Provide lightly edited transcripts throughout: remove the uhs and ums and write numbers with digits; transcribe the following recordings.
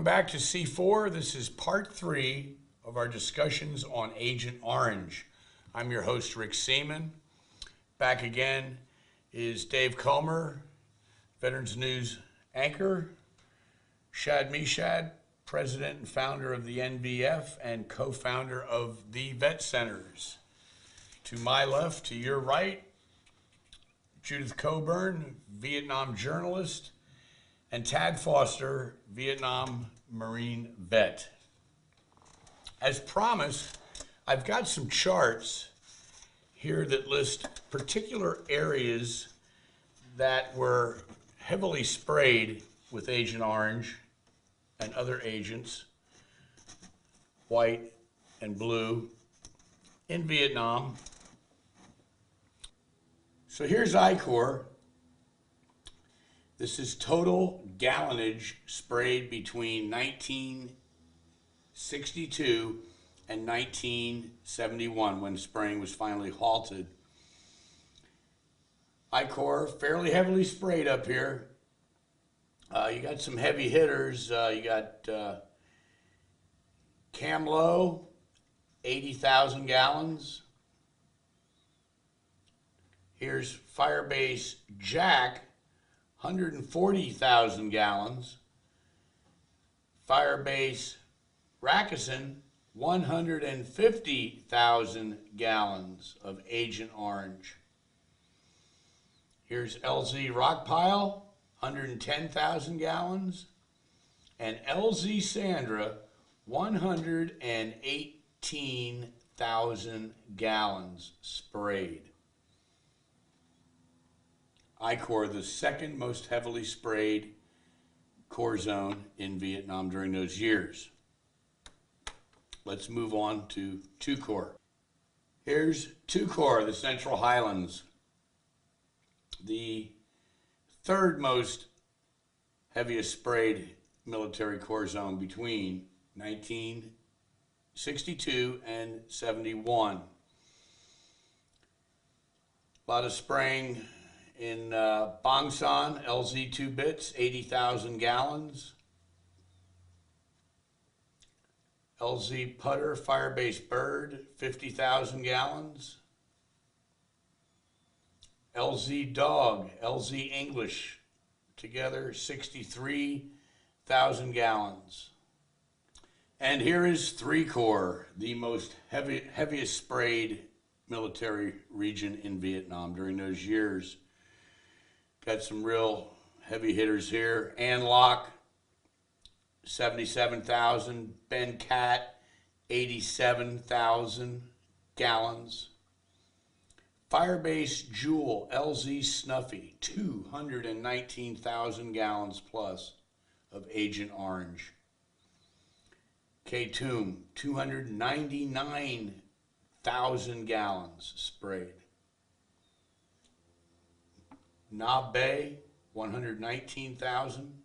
Welcome back to C-4. This is part 3 of our discussions on Agent Orange. I'm your host, Rick Seaman. Back again is Dave Comer, Veterans News anchor, Shad Meshad, president and founder of the NVF and co-founder of the Vet Centers. To my left, to your right, Judith Coburn, Vietnam journalist, and Tad Foster, Vietnam Marine vet. As promised, I've got some charts here that list particular areas that were heavily sprayed with Agent Orange and other agents, white and blue, in Vietnam. So here's I-Corps. This is total gallonage sprayed between 1962 and 1971 when spraying was finally halted. I-Corps fairly heavily sprayed up here. You got some heavy hitters. You got Camlo, 80,000 gallons. Here's Firebase Jack, 140,000 gallons. Firebase Rakuten, 150,000 gallons of Agent Orange. Here's LZ Rockpile, 110,000 gallons. And LZ Sandra, 118,000 gallons sprayed. I-Corps, the second most heavily sprayed Corps zone in Vietnam during those years. Let's move on to 2 Corps. Here's 2 Corps, the Central Highlands, the third most heaviest sprayed military Corps zone between 1962 and 71. A lot of spraying in Bangsan, LZ 2 bits, 80,000 gallons. LZ Putter, Firebase Bird, 50,000 gallons. LZ Dog, LZ English, together 63,000 gallons. And here is 3 Corps, the most heaviest sprayed military region in Vietnam during those years. Got some real heavy hitters here. An Loc, 77,000. Ben Cat, 87,000 gallons. Firebase Jewel, LZ Snuffy, 219,000 gallons plus of Agent Orange. K-Tomb, 299,000 gallons sprayed. Knob Bay, 119,000.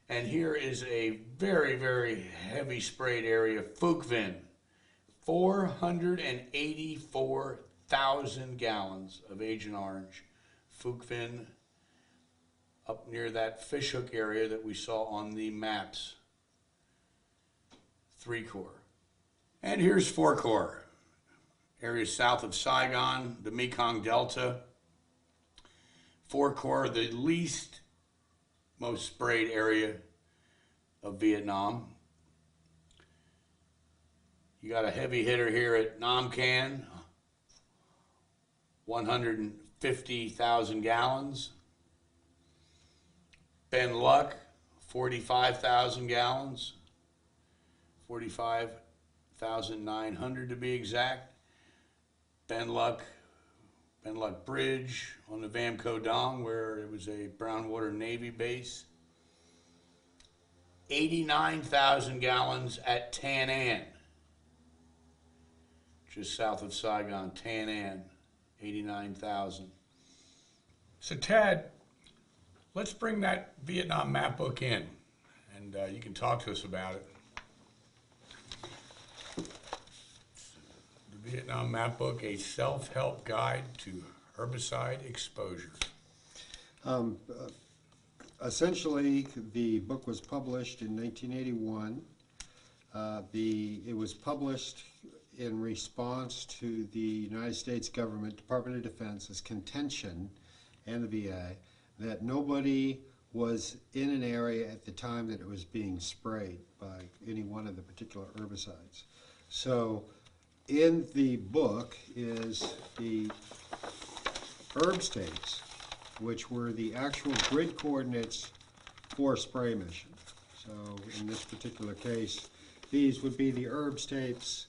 And here is a very, very heavy sprayed area, Phuc Vinh, 484,000 gallons of Agent Orange. Phuc Vinh, up near that fishhook area that we saw on the maps. 3 Corps. And here's 4 Corps. Areas south of Saigon, the Mekong Delta. 4 Corps, the least most sprayed area of Vietnam. You got a heavy hitter here at Nam Can, 150,000 gallons. Ben Luck, 45,000 gallons. 45,900 to be exact. Ben Luck Bridge on the Vam Co Dong, where it was a Brownwater Navy base. 89,000 gallons at Tan An, just south of Saigon. Tan An, 89,000. So Tad, let's bring that Vietnam map book in, and you can talk to us about it. The Vietnam map book, a self-help guide to herbicide exposure. essentially, the book was published in 1981. It was published in response to the United States government, Department of Defense's contention, and the VA, that nobody was in an area at the time that it was being sprayed by any one of the particular herbicides. So in the book is the herb states, which were the actual grid coordinates for spray emission. So in this particular case, these would be the herb states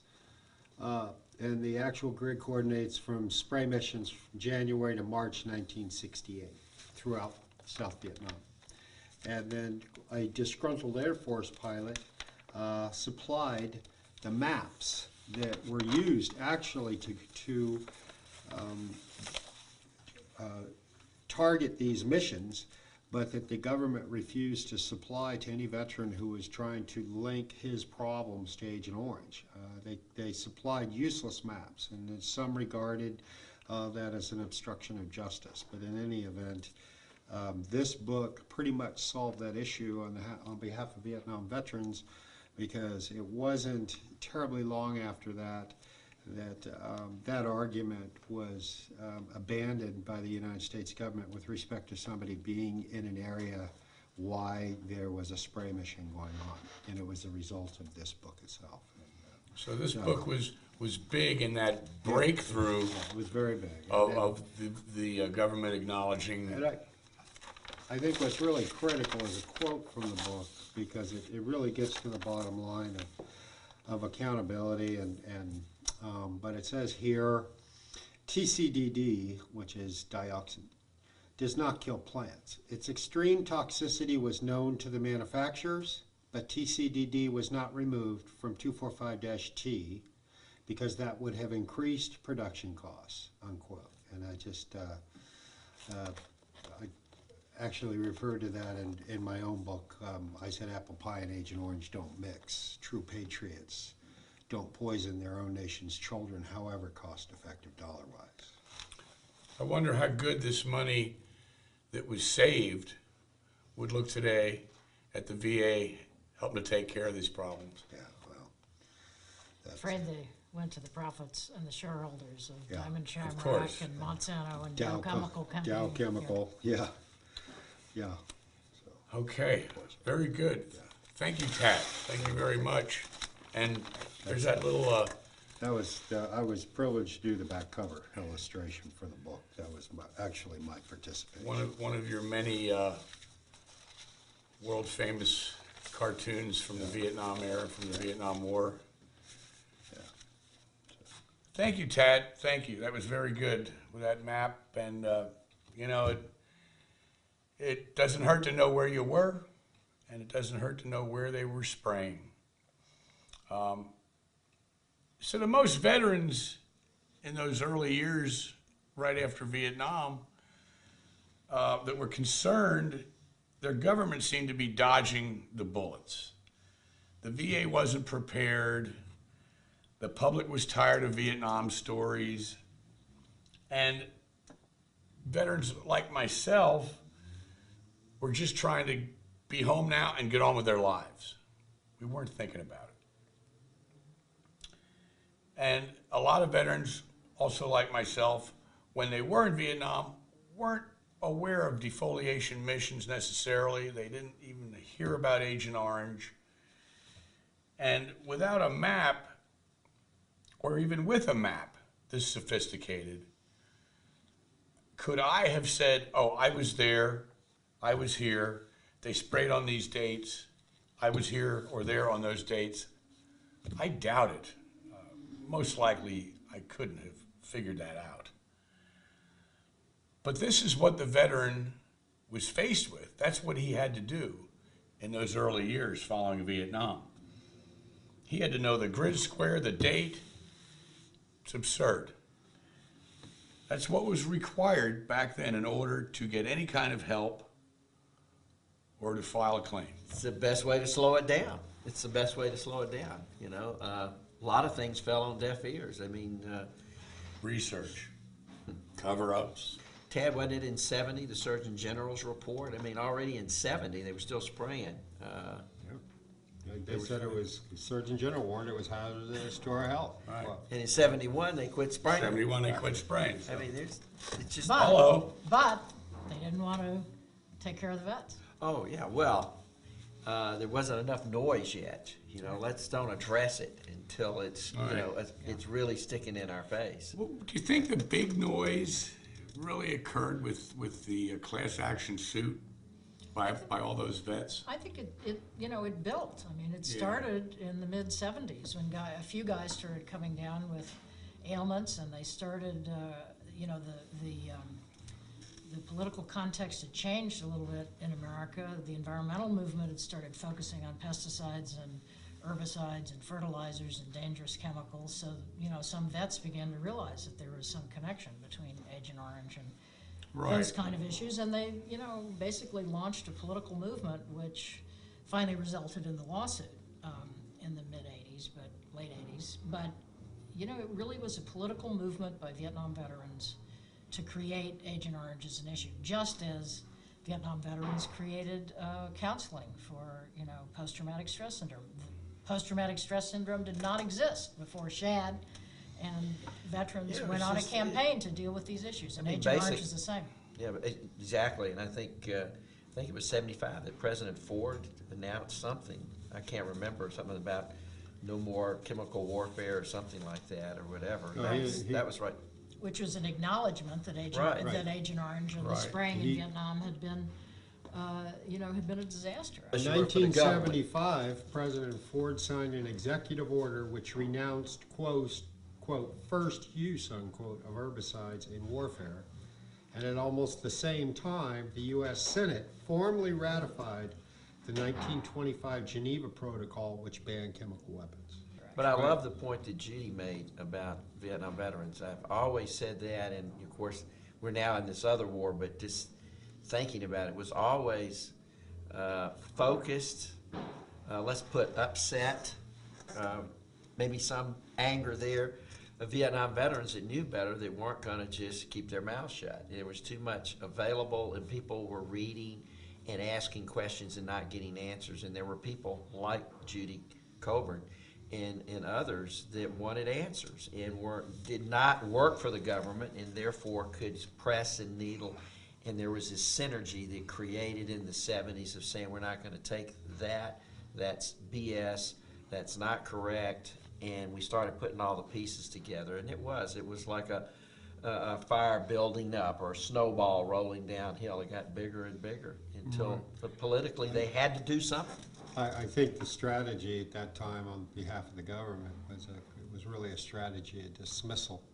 and the actual grid coordinates from spray missions from January to March 1968 throughout South Vietnam. And then a disgruntled Air Force pilot supplied the maps that were used actually to target these missions, but that the government refused to supply to any veteran who was trying to link his problems to Agent Orange. They supplied useless maps, and some regarded that as an obstruction of justice. But in any event, this book pretty much solved that issue on behalf of Vietnam veterans, because it wasn't terribly long after that that argument was abandoned by the United States government with respect to somebody being in an area why there was a spray mission going on, and it was a result of this book itself. So this book was big in that breakthrough. It was very big. Of the government acknowledging. And I think what's really critical is a quote from the book, because it really gets to the bottom line of accountability, but it says here, TCDD, which is dioxin, does not kill plants. Its extreme toxicity was known to the manufacturers, but TCDD was not removed from 245-T because that would have increased production costs, unquote. And I just, I actually referred to that in my own book. I said apple pie and Agent Orange don't mix. True patriots don't poison their own nation's children, however cost-effective dollar-wise. I wonder how good this money that was saved would look today at the VA helping to take care of these problems. Yeah, well, that's Afraid they went to the profits and the shareholders of Yeah, Diamond of Shamrock course. and Monsanto and Dow Dow Chemical Company. Dow Chemical, yeah. So, Okay, very good. Thank you, Pat. Thank you very much. And there's that little, that was I was privileged to do the back cover illustration for the book. That was actually my participation. one of your many world famous cartoons from the Vietnam era, from the Vietnam War. Yeah. Thank you, Tad. Thank you. That was very good with that map. And, you know, it doesn't hurt to know where you were, and it doesn't hurt to know where they were spraying. So the most veterans in those early years, right after Vietnam, that were concerned, their government seemed to be dodging the bullets. The VA wasn't prepared. The public was tired of Vietnam stories. And veterans like myself were just trying to be home now and get on with their lives. We weren't thinking about it. And a lot of veterans, also like myself, when they were in Vietnam, weren't aware of defoliation missions necessarily. They didn't even hear about Agent Orange. And without a map, or even with a map this sophisticated, could I have said, oh, I was there, I was here, they sprayed on these dates, I was here or there on those dates? I doubt it. Most likely, I couldn't have figured that out. But this is what the veteran was faced with. That's what he had to do in those early years following Vietnam. He had to know the grid square, the date. It's absurd. That's what was required back then in order to get any kind of help or to file a claim. It's the best way to slow it down. It's the best way to slow it down, you know. A lot of things fell on deaf ears. I mean, Research, cover-ups. Tad, wasn't it in 70, the Surgeon General's report? I mean, already in 70, they were still spraying. They said it was, Surgeon General warned it was hazardous to our health. Right. Well, And in 71, they quit spraying. 71, they quit spraying. I mean, it's just. Hello. But they didn't want to take care of the vets. Oh, yeah, well, there wasn't enough noise yet. You know, let's don't address it until it's, All you right. know, it's really sticking in our face. Well, do you think the big noise really occurred with the class action suit by all those vets? I think it built. I mean, it Yeah. started in the mid-70s when a few guys started coming down with ailments, and they started, the political context had changed a little bit in America. The environmental movement had started focusing on pesticides and herbicides and fertilizers and dangerous chemicals. So, some vets began to realize that there was some connection between Agent Orange and those kind of issues. And they, basically launched a political movement which finally resulted in the lawsuit in the mid-'80s, but late '80s. But, it really was a political movement by Vietnam veterans to create Agent Orange as an issue, just as Vietnam veterans created counseling for, post-traumatic stress syndrome. Post-traumatic stress syndrome did not exist before SHAD, and veterans Yeah, it went was on a just- campaign to deal with these issues, and I mean, Agent Orange basic- is the same. Yeah, but exactly, and I think it was 75 that President Ford announced something. I can't remember, something about no more chemical warfare or something like that, or whatever. No, That was right. Which was an acknowledgement that Agent Right. Right. Agent Orange and the Right. spraying in He- Vietnam had been, had been a disaster. In Sure, for the government. 1975, President Ford signed an executive order which renounced, quote, first use, unquote, of herbicides in warfare. And at almost the same time, the U.S. Senate formally ratified the 1925 Geneva Protocol, which banned chemical weapons. But I love the point that Judy made about Vietnam veterans. I've always said that, and of course, we're now in this other war, but just thinking about it was always focused. Let's put upset, maybe some anger there, of Vietnam veterans that knew better, that weren't going to just keep their mouths shut. There was too much available, and people were reading and asking questions and not getting answers. And there were people like Judy Coburn and others that wanted answers and did not work for the government, and therefore could press and needle. And there was this synergy that created in the 70s of saying, we're not going to take that, that's BS, that's not correct. And we started putting all the pieces together, and it was like a fire building up, or a snowball rolling downhill. It got bigger and bigger until politically they had to do something. I think the strategy at that time on behalf of the government was really a strategy of dismissal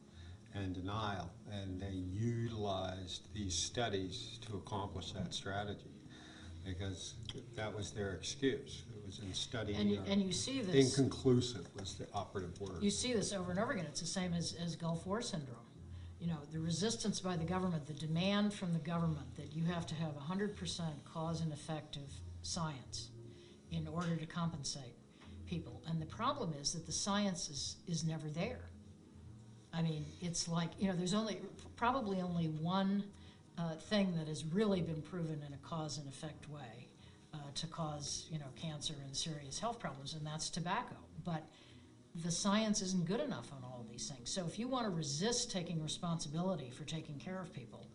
and denial, and they utilized these studies to accomplish that strategy, because that was their excuse. It was in studying. And you see this. Inconclusive was the operative word. You see this over and over again. It's the same as Gulf War syndrome. The resistance by the government, the demand from the government that you have to have 100% cause and effect of science in order to compensate people. And the problem is that the science is never there. I mean, it's like, there's probably only one thing that has really been proven in a cause and effect way to cause, cancer and serious health problems, and that's tobacco. But the science isn't good enough on all of these things. So if you want to resist taking responsibility for taking care of people,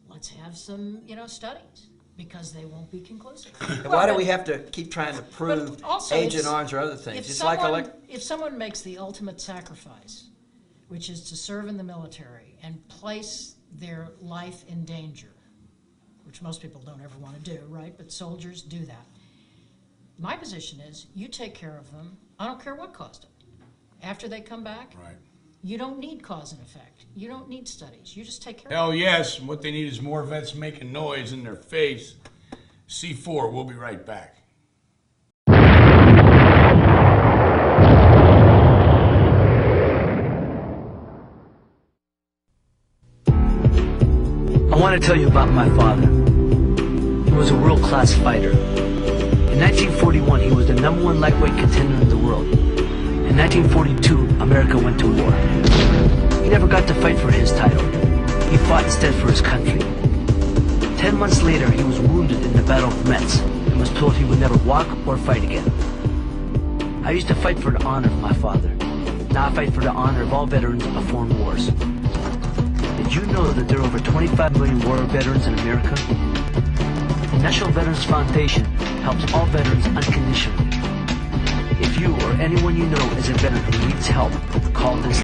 let's have some, studies, because they won't be conclusive. And why do we have to keep trying to prove also Agent it's- Orange or other things? If It's if someone makes the ultimate sacrifice, which is to serve in the military and place their life in danger, which most people don't ever want to do, right? But soldiers do that. My position is, you take care of them. I don't care what caused it. After they come back, Right. you don't need cause and effect. You don't need studies. You just take care of Hell yes, and what they need is more vets making noise in their face. C-4, we'll be right back. I want to tell you about my father. He was a world-class fighter. In 1941, he was the #1 lightweight contender in the world. In 1942, America went to war. He never got to fight for his title. He fought instead for his country. 10 months later, he was wounded in the Battle of Metz and was told he would never walk or fight again. I used to fight for the honor of my father. Now I fight for the honor of all veterans of foreign wars. Did you know that there are over 25 million war veterans in America? The National Veterans Foundation helps all veterans unconditionally. If you or anyone you know is a veteran who needs help, call this